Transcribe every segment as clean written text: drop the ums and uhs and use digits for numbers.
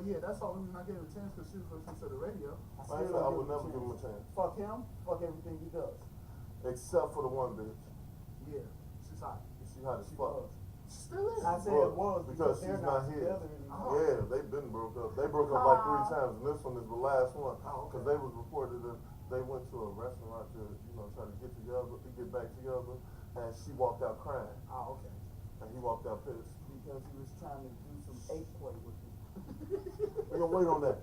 But yeah, that's the only reason I gave her a chance because she was listening to the radio. I would never give him a chance. Fuck him. Fuck everything he does. Except for the one bitch. Yeah, she's hot. She hot as fuck. She still is. I said it was because they're she's not here. Oh. Yeah, they've been broke up. They broke up like 3 times, and this one is the last one. Because they was reported that they went to a restaurant to, try to get back together, and she walked out crying. Oh, okay. And he walked out pissed. Because he was trying to do some ape play with me. We're gonna wait on that.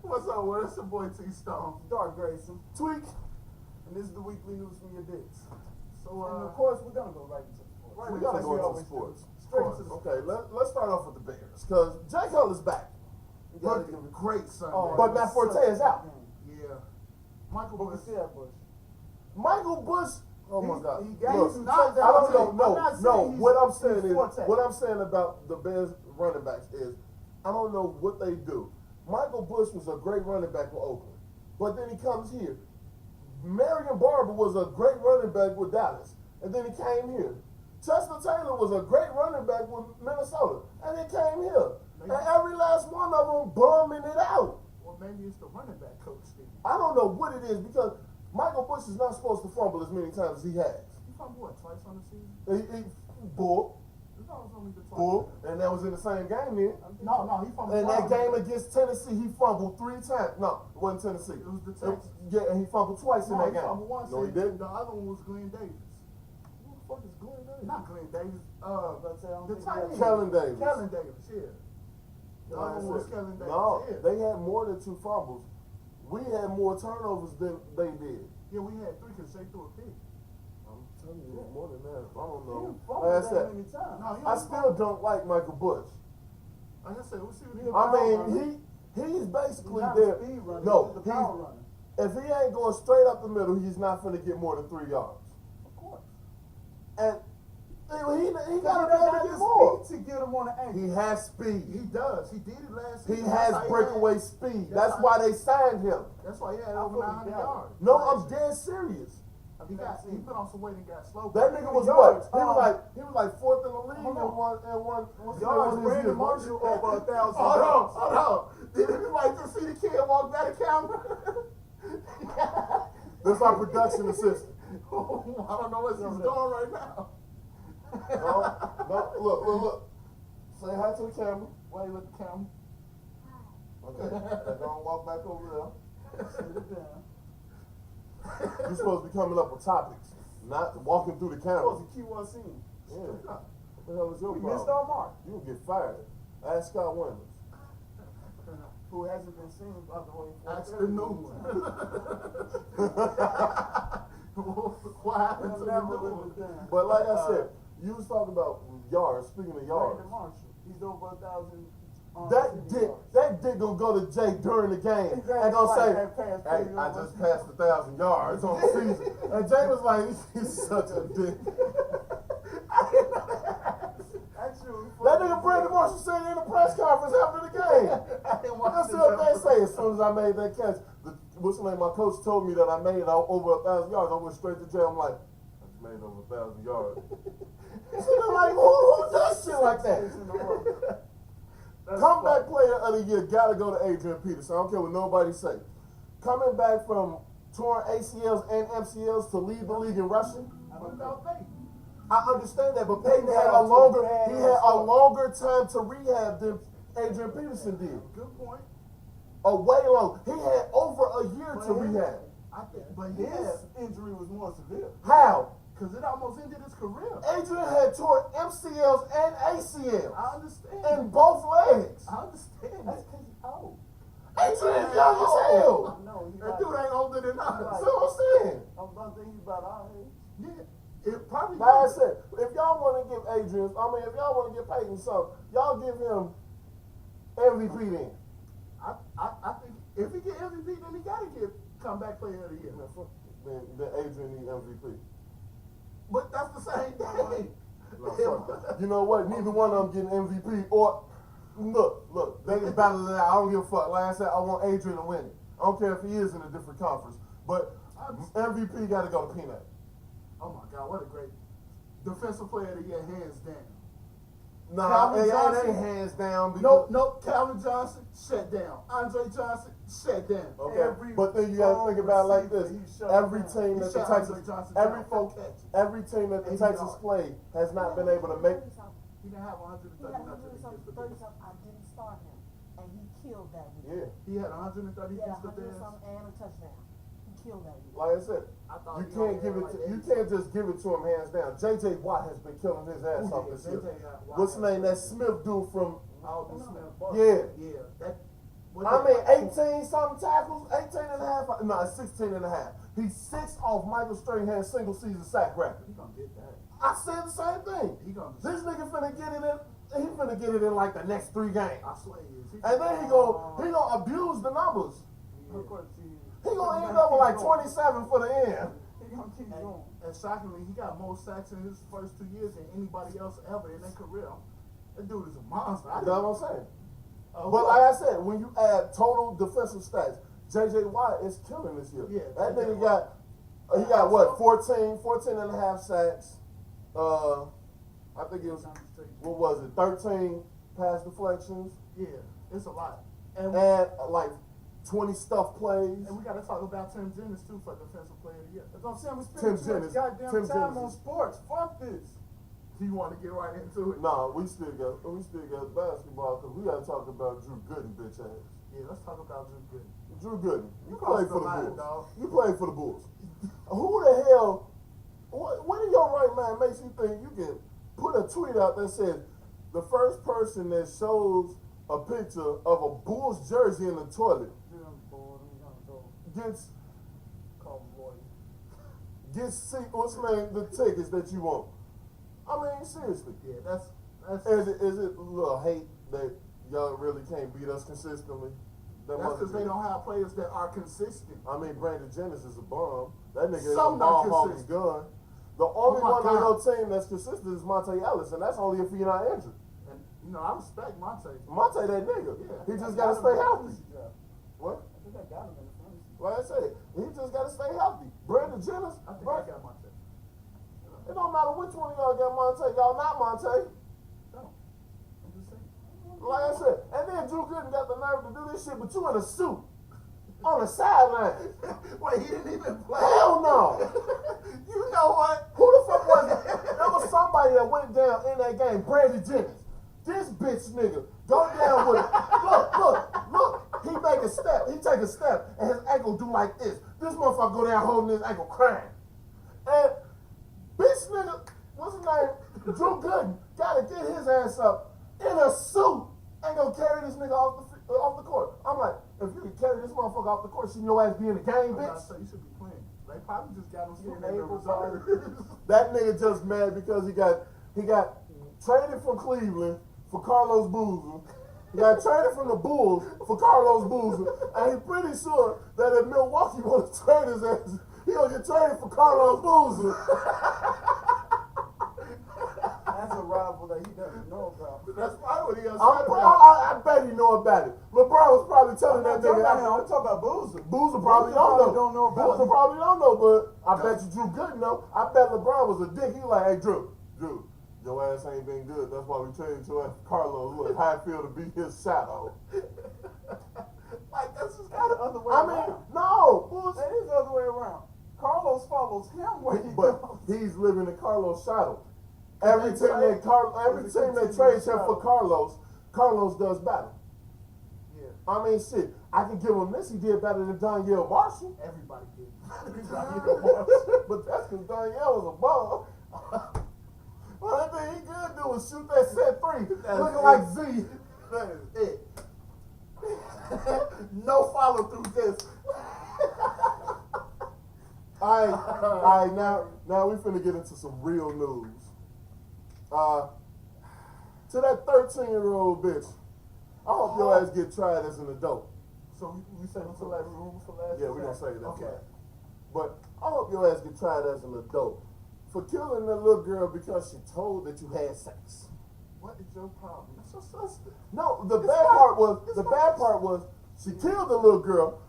What's up, where's the boy T-Stone? Darc Grayson. Tweek. And this is the weekly news from your dicks. So, and of course, we're gonna go right into sports. We gotta go into sports. Straight to the Okay, let's start off with the Bears, because J. Cole is back. but great Sunday. But Matt Forte is out. Yeah. Michael Bush. Michael Bush. Oh my God! He got Look, I don't know. What I'm saying about the Bears running backs is, I don't know what they do. Michael Bush was a great running back for Oakland, but then he comes here. Marion Barber was a great running back with Dallas, and then he came here. Chester Taylor was a great running back with Minnesota, and he came here. And every last one of them bumming it out. Well, maybe it's the running back coach thing. I don't know what it is, because Michael Bush is not supposed to fumble as many times as he has. He fumbled what, twice on the season? Bull. No, it was only the twice. Bull. And that was in the same game then. No, he fumbled. And that game against Tennessee, he fumbled 3 times. No, it wasn't Tennessee. It was the Texans. Yeah, and he fumbled twice in that he game. fumbled once. No, he didn't. The other one was Glenn Davis. Who the fuck is Glenn Davis? Not Glenn Davis. The tight end. Kellen Davis. Kellen Davis, yeah. The other one was Kellen Davis. No, yeah. they had more than 2 fumbles. We had more turnovers than they did. Yeah, we had 3 because they threw a pick. I'm telling you, more than that. I don't know. Like I said, I still don't like Michael Bush. Like I said, we'll see what he's basically there. No, if he ain't going straight up the middle, he's not going to get more than 3 yards. Of course. And he got to be able to get more. To get him on the ankle. He has speed. He does. He did it last He season. has breakaway speed. That's why they signed him. That's why he had over 900 yards. No, I'm dead serious. He put on some weight and got slow. That nigga was what? He was like 4th in the league and one yards. Brandon Marshall over 1,000. Hold on. Did you like to see the kid walk by the camera? That's our production assistant. I don't know what he's doing right now. No, look. Say hi to the camera. Wave at the camera. Okay. They're gonna walk back over there. Sit it down. You're supposed to be coming up with topics, not walking through the camera. Supposed to cue us in. Yeah. What the hell is your We problem? missed our mark. You'll get fired. Ask Scott Williams. Who hasn't been seen, by the way. That's the new one. What happened to the new one? But like I said, you was talking about yards. Speaking of yards, Brandon Marshall. He's over 1,000. That dick gonna go to Jay during the game and gonna say, "Hey, I just passed 1,000 yards on the season," and Jay was like, "He's such a dick." That nigga Brandon Marshall said in the press conference after the game. That's what they say. As soon as I made that catch, my coach told me that I made over 1,000 yards. I went straight to Jay. I'm like, I just made over 1,000 yards. So I'm like, who does shit like that? Comeback player of the year gotta go to Adrian Peterson. I don't care what nobody say. Coming back from torn ACLs and MCLs to lead the league in rushing. I understand that, but Peyton had a longer time to rehab than Adrian Peterson did. Good point. A way long. He had over a year to rehab. But his injury was more severe. How? Because it almost ended his career. Adrian had torn MCLs and ACLs. I understand. In both legs. I understand. That's because he's old. Adrian's young as hell. No, that dude ain't older than us. That's what I'm saying. I'm about to think he's about our age. Yeah. It probably. Like I said, if y'all want to give if y'all want to give Peyton something, y'all give him MVP then. I think if he get MVP, then he gotta get comeback player of the year. Then Adrian need MVP. But that's the same thing. No, you know what? Neither one of them getting MVP. Or look, they can battle it out. I don't give a fuck. Like I said, I want Adrian to win it. I don't care if he is in a different conference, but MVP got to go to Peanut. Oh my God, what a great defensive player of the year, hands down. Nah, Calvin it Johnson. ain't hands down. Because, No, Calvin Johnson, shut down. Andre Johnson, shut down. Okay, but then you gotta think about it like this. Every team that the Texans, every team that the Texans play has not been able to make. He didn't have 130 nothing against the Bills. I didn't start him, and he killed that week. Yeah. He had 130 He had against the 100 Bears. something and a touchdown. He killed that week. Like I said, I thought you he can't only give had it. like You 80. can't just give it to him hands down. J.J. Watt has been killing his ass off this year. What's his name? That Smith dude from. Alden Smith. Yeah. Yeah. That. I mean, 18 something tackles, 18 and a half. No, 16 and a half. He's 6 off Michael Strahan's single season sack record. He gonna get that. I said the same thing. He gonna. This nigga finna get it in. He finna get it in like the next 3 games. I swear he is. And then he gonna abuse the numbers. Of course, He gonna end up with like 27 for the end. He gonna keep going. And shockingly, he got more sacks in his first 2 years than anybody else ever in their career. That dude is a monster. That's what I'm saying. But like I said, when you add total defensive stats, J.J. Watt is killing this year. Yeah, that J.J. nigga got, he got what, 14 and a half sacks. I think it was, what was it, 13 pass deflections. Yeah, it's a lot. And like 20 stuff plays. we gotta talk about Tim Jennings too for defensive player of the year. That's what I'm saying. We Tim spend too Jennings- much goddamn Tim time Jennings on is- sports. Fuck this. You want to get right into it? Nah, we still got basketball because we gotta talk about Drew Gooden, bitch ass. Yeah, let's talk about Drew Gooden. Drew Gooden, you You play crossed for the the line, Bulls. dog. You play for the Bulls. Who the hell? What in your right mind makes you think you can put a tweet out that says the first person that shows a picture of a Bulls jersey in the toilet gets what's the name, the tickets that you want? I mean, seriously. Yeah, that's Is it a little hate that y'all really can't beat us consistently? that's because they don't have players that are consistent. I mean, Brandon Jennings is a bum. That nigga is a Some ball not hog his consistent. gun. The only my one on God. your team that's consistent is Monte Ellis, and that's only if he's not injured. And I respect Monte. Monte that nigga. Yeah. He just gotta stay healthy. What? I think I got him in the fantasy. Like I said, he just gotta stay healthy. Brandon Jennings, I think I got Monte. it don't matter which one of y'all got Monte. Y'all not Monte. No, I'm just saying. Like I said, and then Drew Gooden got the nerve to do this shit, but you in a suit on the sideline. Wait, he didn't even play. Hell no. You know what? Who the fuck was it? There was somebody that went down in that game, Brandon Jennings. This bitch nigga go down with it. Look. He make a step. He take a step, and his ankle do like this. This motherfucker go down holding his ankle crying. And bitch nigga, what's his name? Drew Gooden gotta get his ass up in a suit and go carry this nigga off the court. I'm like, if you can carry this motherfucker off the court, shouldn't your ass be in the game, I'm not bitch? saying you should be playing. They probably just got him sitting in the able reserves. That nigga just mad because he got traded from Cleveland for Carlos Boozer. He got traded from the Bulls for Carlos Boozer. And he's pretty sure that if Milwaukee want to trade his ass, he gonna get traded for Carlos Boozer. That's a rival that he doesn't know about. That's probably what he I bet he know about it. LeBron was probably telling that nigga. I'm talking about Boozer. Boozer probably don't know. about Boozer it. probably don't know, but I bet you Drew Gooden know. I bet LeBron was a dick. He like, hey Drew, your ass ain't been good. That's why we changed your ass to Carlos. Look, how I feel to be his shadow. Like, that's just kind of other way I mean, around. no, That is the other way around. Carlos follows him where he but goes. he's living in Carlos' shadow. Every They team trade- that trades him for Carlos does better. Yeah, I mean, shit, I can give him this. He did better than Danielle Marshall. everybody did. But that's because Danielle was a bum. Only thing he could do was shoot that set three, looking like Z. That is it. No follow through this. All right, now we finna get into some real news. To that 13-year-old bitch, I hope your ass get tried as an adult. So we said until that room for last. Yeah, we gonna say that. Okay. But I hope your ass get tried as an adult for killing that little girl because she told that you had sex. What is your problem? That's your sister. No, the It's bad not- part was it's the not- bad part was she killed the little girl,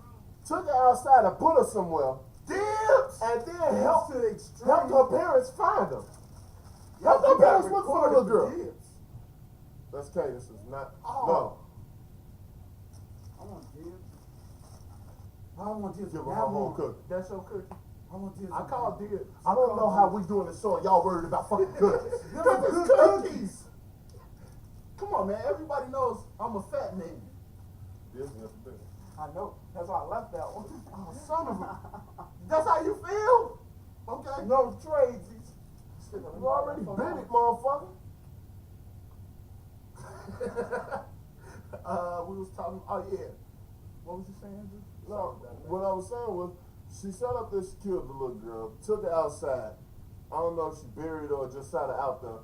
took her outside and put her somewhere, Dibs. and then helped to the extreme. her parents find her. Y'all Help her got parents look for the little recorded girl. Dibs. That's Cadence, not. Oh. I want dibs. I want dibs. No. Give her her whole cookie. That's your cookie. I want dibs. I call dibs. I don't know how we doing this show and y'all worried about fucking cookies. Cause it's cookies. Come on, man. Everybody knows I'm a fat man. Yes, yes, yes. I know. That's why I left that one. Oh, son of a. That's how you feel? Okay. No trades. You already been it, motherfucker. We was talking. Oh yeah. What was you saying? No, what I was saying was, she set up this, she killed the little girl, took her outside. I don't know if she buried her or just shot her out there.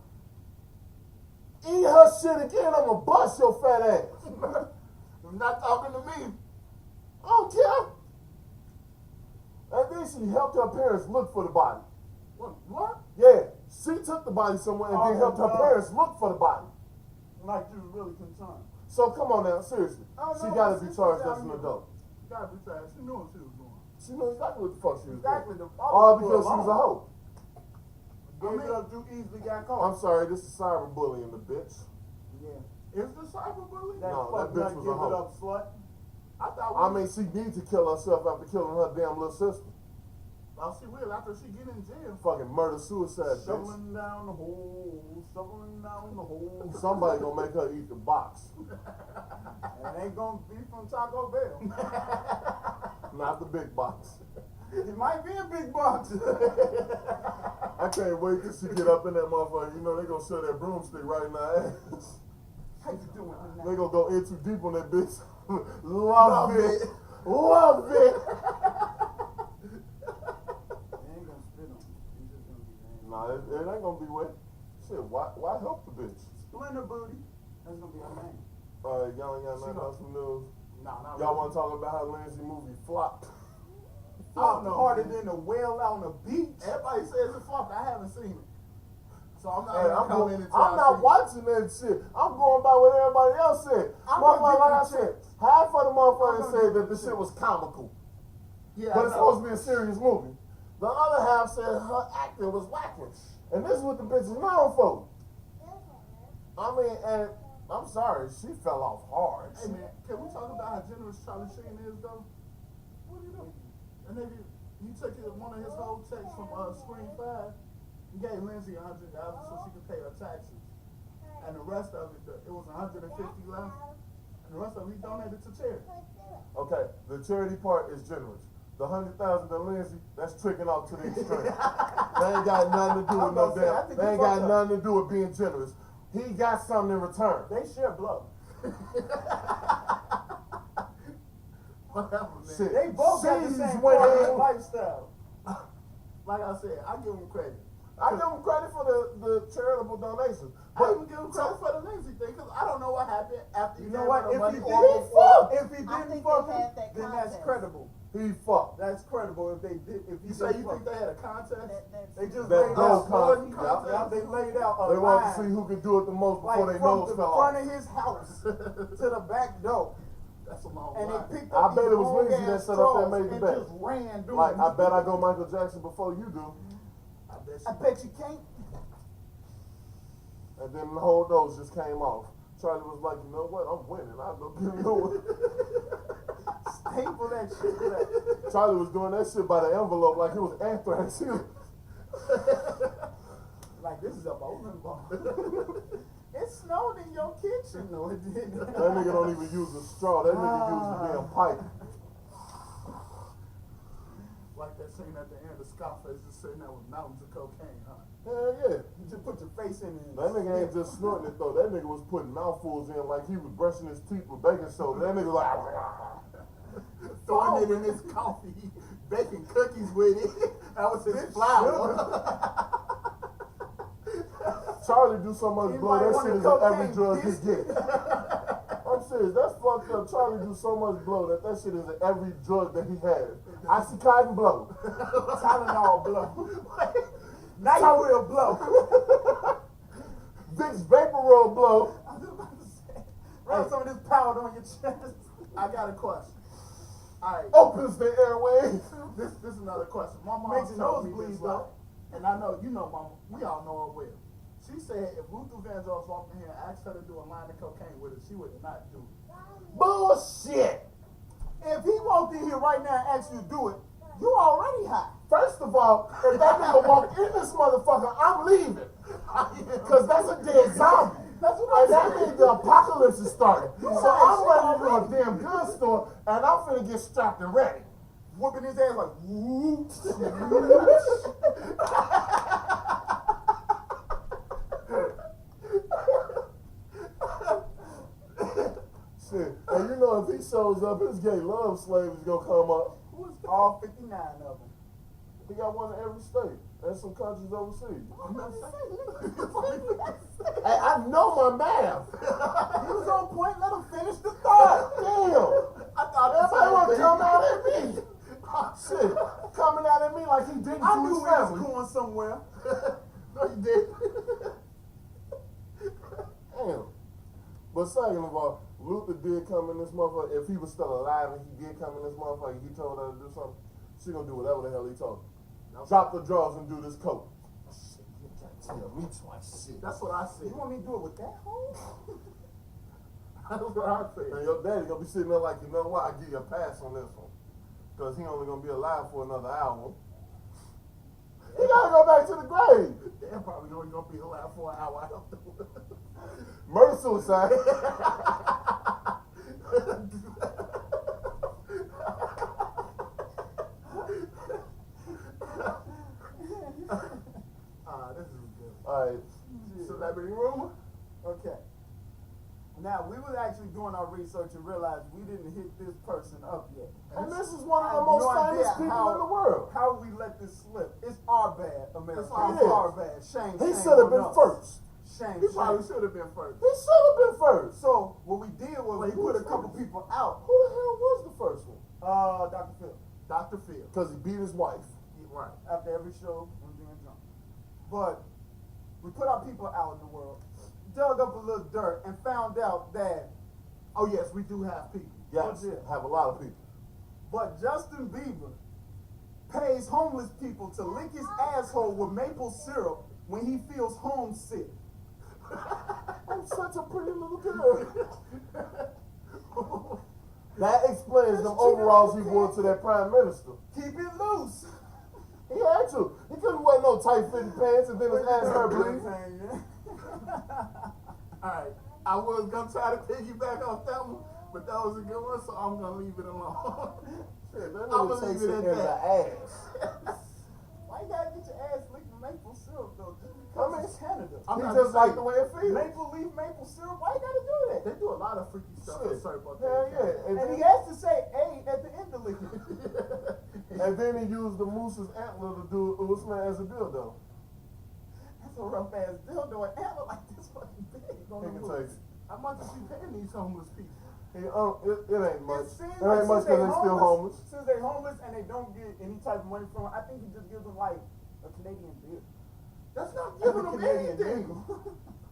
Eat her shit again, I'm gonna bust your fat ass. You're not talking to me. I don't care. And then she helped her parents look for the body. What? Yeah, she took the body somewhere and then Oh, helped her God. parents look for the body. Like you was really concerned. So come on now, seriously. Oh, She no, gotta my be sister's charged out as an here. adult. Gotta be fast. She knew what she was doing. She knew exactly what the fuck she was Exactly. doing. The All because she was a hoe. Gave it up too easily, got caught. I'm sorry, this is cyberbullying the bitch. Yeah. Is the cyberbully? That No, fuck that bitch nut was a give hoe. it up, slut. I thought. I mean, she needs to kill herself after killing her damn little sister. Oh, she will after she get in jail. Fucking murder suicide, bitch. Shoveling down the hole, shoveling down the hole. Somebody gonna make her eat the box, It ain't gonna be from Taco Bell. not the big box. It might be a big box. I can't wait till she get up in that motherfucker. You know they gonna shove that broomstick right in her ass. How you doing? They gonna go in too deep on that bitch. Love it. it. Love it. They ain't gonna spit on you. It's just gonna be angry. Nah, it ain't gonna be wet. Shit, why help the bitch? Splinter booty. That's gonna be her name. Y'all ain't got nothing else from news. Nah, not Y'all really. wanna talk about how Lindsay movie flopped? I don't know. Harder than a whale out on the beach. Everybody says it's flopped. I haven't seen it, so I'm not Hey, gonna come in and try I'm to not see it. watching that shit. I'm going by what everybody else said. I'm Motherfucker, gonna like I give it a said, chance. half of the I'm motherfuckers gonna said give that it the a shit was comical. Yeah, But I it's know. supposed to be a serious movie. The other half said her acting was lacking. And this is what the bitch is known for. I mean, and I'm sorry, she fell off hard. Hey man, can we talk about how generous Charlie Sheen is though? What do you know? And then he took one of his whole checks from Screen 5 and gave Lindsay $100 so she could pay her taxes. And the rest of it was $150 left. And the rest of it he donated to charity. Okay, the charity part is generous. The 100,000 to Lindsay, that's tricking off to the extreme. They ain't got nothing to do with no I damn. think They you ain't got fucked up. nothing to do with being generous. He got something in return. They share blood. Whatever, man. Shit. They both got the She's same winning. fucking lifestyle. Like I said, I give him credit. I give him credit for the charitable donations. I But even give him credit for the Lindsay thing because I don't know what happened after You he know gave what? her the If money he or did, before. if he I didn't think fuck they him, had that then that's contest. credible. he fucked. That's credible if they did. If You he say did you fuck. think they had a contest? They just That laid gold out. contest. Yeah, they laid out a They want to line, see who can do it the most before like they from nose the fell front off. of his house to the back door, That's a long and line. they picked I up bet these it was Lindsay that long-ass set up that straws made the and bet. just ran doing Like, I it. bet I go Michael Jackson before you do. I bet you can't. And then the whole nose just came off. Charlie was like, you know what? I'm winning. I'll go get a new one. Staple that shit to that. Charlie was doing that shit by the envelope like it was anthrax. He was- Like, this is a bowling ball. It snowed in your kitchen. No, it didn't. that nigga don't even use a straw. That nigga used a damn pipe. Like that scene at the end of Scarface just sitting there with mountains of cocaine, huh? Hell yeah. You just put your face in it. That nigga ain't just snorting it though. That nigga was putting mouthfuls in like he was brushing his teeth with baking soda. That nigga like, Throwing it in his coffee, baking cookies with it. That was his flour. Charlie do so much He blow, might that want shit a is in every cocaine drug he biscuit. get. I'm serious, that's fucked up. Charlie do so much blow that shit is in every drug that he has. Oxycontin blow. Tylenol blow. NyQuil blow. Vicks Vapor Roll blow. I was about to say, rub some of this powder on your chest. I got a question. Alright, Opens the airways. this is another question. My mom Makes your told nose me bleed, this though. life, and I know you know, Mama. We all know her well. She said if Luther Vandross walked in here and asked her to do a line of cocaine with her, she would not do it. Bullshit. If he walked in here right now and asked you to do it, you already high. First of all, if that nigga walk in this motherfucker, I'm leaving. Cause that's a dead zombie. That's what And I'm that saying. means the apocalypse is starting. So I'm running to a damn gun store and I'm finna get strapped and ready. Whooping his ass like, whoop. Shit. And you know if he shows up, his gay love slave is gonna come up. All 59 of them. He got one in every state. And some countries overseas. Hey, I know my math. He was on point, let him finish the thought. Damn. I thought Everybody wanna come out at me. Shit. Coming out at me like he didn't I do knew his he was family. going somewhere. No, you did. Damn. But second of all, Luther did come in this motherfucker. If he was still alive and he did come in this motherfucker, he told her to do something, she gonna do whatever the hell he told her. Drop the drawers and do this coat. Shit, you can't tell me twice. Shit. That's what I said. You want me to do it with that hole? That's what I And said. your daddy gonna be sitting there like, you know what, I give you a pass on this one. Cause he only gonna be alive for another hour. He gotta go back to the grave. They're probably only gonna be alive for an hour afterwards. Murder suicide. This is good. Alright. Celebrity rumor? Okay. Now, we were actually doing our research and realized we didn't hit this person up yet. And this is one of I the have most no famous idea people in the world. How we let this slip? It's our bad, America. It's our It's fault. our bad. Shame. He shame should have on been us. first. Shame. He probably Shame. should have been first. He should have been first. So what we did was Wait, we who put a was couple first? people out. Who the hell was the first one? Dr. Phil. Dr. Phil. Because he beat his wife. Right. After every show, when being drunk. But we put our people out in the world, dug up a little dirt, and found out that. Oh yes, we do have people. Yes, yeah. have a lot of people. But Justin Bieber pays homeless people to lick his asshole with maple syrup when he feels homesick. I'm such a pretty little girl. That explains the overalls he wore to that prime minister. Keep it loose. He had to. He couldn't wear no tight fitting pants and then his ass hurt bleeding. Alright. I was gonna try to piggyback off that one, but that was a good one, so I'm gonna leave it alone. Shit, that I'ma nigga takes leave it it in at the that. ass. Why you gotta get your ass licked with maple syrup though? Just because I mean, it's Canada. I'm He not just like saying- the way it feels. Maple leaf, maple syrup. Why you gotta do that? They do a lot of freaky stuff Shit. in syrup up Hell there. yeah. And he has to say "a" at the end of licking. And then he used the moose's antler to do Usman as a dildo. That's a rough ass dildo. An antler like this fucking big. He can take it. How much is he paying these homeless people? It ain't much. It seems It ain't much because they still homeless. Since they're homeless and they don't get any type of money from it, I think he just gives them like a Canadian beer. That's not Like a giving them Canadian anything. dingle.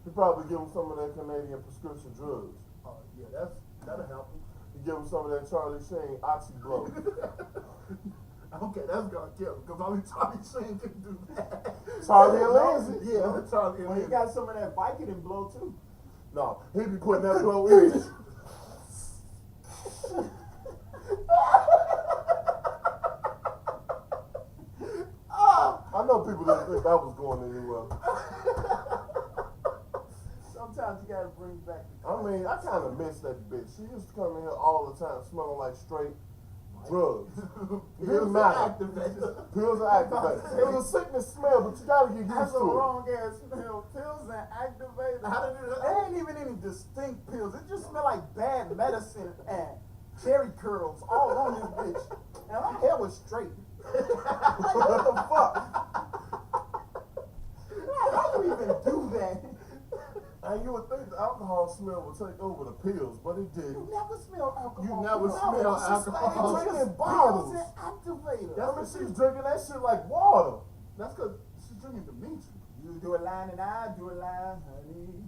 He probably give him some of that Canadian prescription drugs. Oh yeah, that'll help him. He give him some of that Charlie Sheen Oxy Blow. Okay, that's gonna kill him because only Charlie Sheen can do that. Charlie and Lindsay. Yeah, Charlie and Well, he Lindsay. got some of that Vicodin blow too. No, he be putting that blow in. I know people didn't think that was going anywhere. Sometimes you gotta bring back the I mean, I kind of miss that bitch. She used to come in here all the time smelling like straight drugs. It didn't matter. Pills are activated. It was a sickness smell, but you gotta get That's used a to it. wrong ass smell. Pills and activators. How did it- There ain't even any distinct pills. It just smell like bad medicine and cherry curls all on this bitch. And my hair was straight. Like, what the fuck? How you even do that? And you would think the alcohol smell would take over the pills, but it You didn't. never smell alcohol. You never No, smell it's just like alcohol. drinking Drinking bottles bottles. and activators. I mean, she's drinking that shit like water. That's because she's drinking Dimitri. You do a line and I do a line, honey.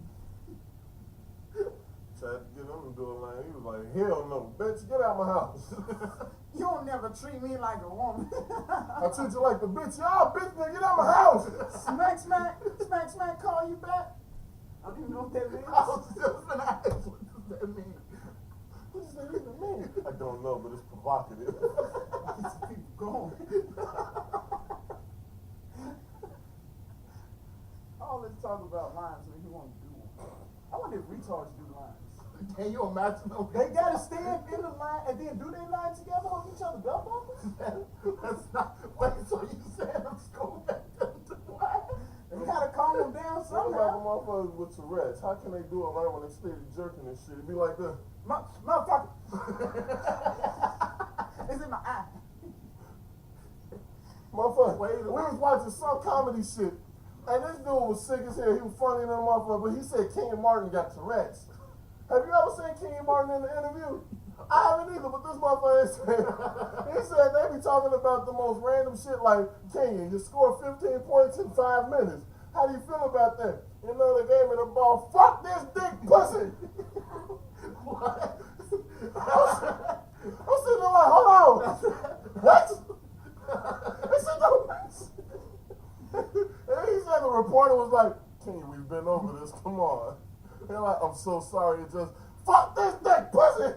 had to get him to do it, man. He was like, hell no, bitch, get out my house. You don't never treat me like a woman. I treat you like the bitch. Y'all bitch, man, get out my house. Smack, call you back. I don't even know what that means. I was just gonna ask, what does that mean? What does that even mean? I don't know, but it's provocative. Get some people going. All this talk about lines make me want to do one. I wonder if retards do lines. Can you imagine? They gotta stand in the line and then do they line together on each other belt buckles? That's not. Wait, so you said I'm just going back to the line? They gotta calm them down What about the somehow. motherfuckers with Tourette's? How can they do it right when they steady jerking and shit? It be like this. Motherfucker. It's in my eye. Motherfucker, Wait a we minute. was watching some comedy shit, and this dude was sick as hell. He was funny than a motherfucker, but he said King Martin got Tourette's. Have you ever seen King Martin in the interview? I haven't either, but this motherfucker said, he said they be talking about the most random shit like, King, you score 15 points in 5 minutes. How do you feel about that? You know, they gave me the ball. Fuck this dick pussy. What? I'm sitting there like, hold on. What? They said no. And he said the reporter was like, King, we've been over this. Come on. They're like, I'm so sorry. It just, fuck this dick pussy.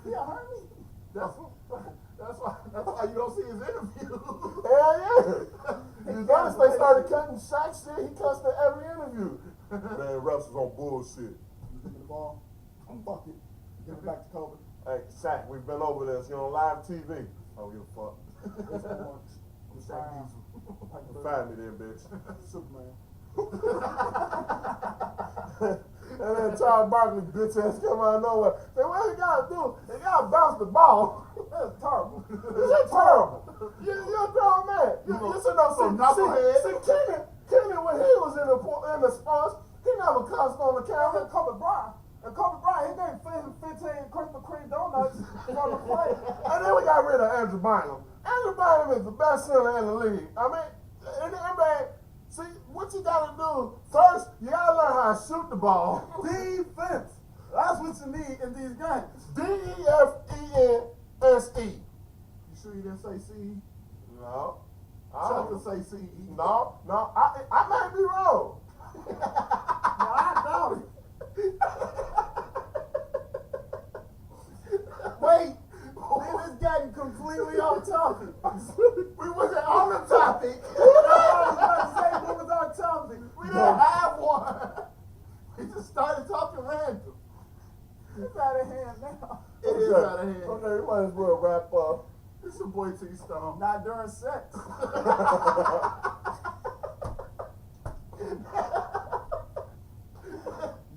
Yeah, heard me. That's why you don't see his interview. Hell yeah. You notice they started cutting Shaq shit. He cussed at every interview. Man, refs was on bullshit. You get the ball. I'm fuck it. Give it back to Kobe. Hey, Shaq, we've been over this. You're on live TV. Oh, you fuck. That's what I want. I'm Shaq sorry. Diesel. Find me there, bitch. Superman. And then Charles Barkley, bitch ass, come out of nowhere. Say, what you gotta do? You gotta bounce the ball. That's terrible. You're terrible. You're a terrible man. You should know some knucklehead. See, Kenny, when he was in the sports, he never cussed on the camera. Kobe Bryant. And Kobe Bryant, he gave 15 Krispy Kreme donuts from the play. And then we got rid of Andrew Bynum. Andrew Bynum is the best center in the league. I mean, in the NBA, see, what you gotta do, first, you gotta learn how to shoot the ball. Defense. That's what you need in these games. D-E-F-E-N-S-E. You sure you didn't say C? No. Chuck would say C. No, I might be wrong. No, I doubt it. Wait, man, this getting completely off topic. We wasn't on the topic. I was about to say what was our topic. We didn't have one. We just started talking random. It's out of hand now. It is out of hand. Okay, we might as well wrap up. It's your boy T Stone. Not during sex.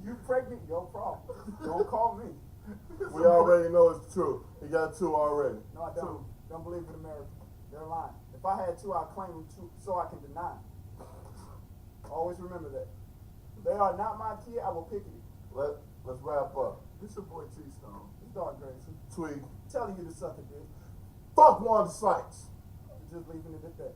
You pregnant, your problem. Don't call me. We already know it's true. He got 2 already. No, I don't. Don't believe in America. They're lying. If I had 2, I'd claim them 2 so I can deny. Always remember that. If they are not my kid, I will pick it. Let's wrap up. It's your boy T Stone. It's Darc Grayson. Tweek. Telling you to suck a dick. Fuck Wanda Sykes. Just leaving it at that.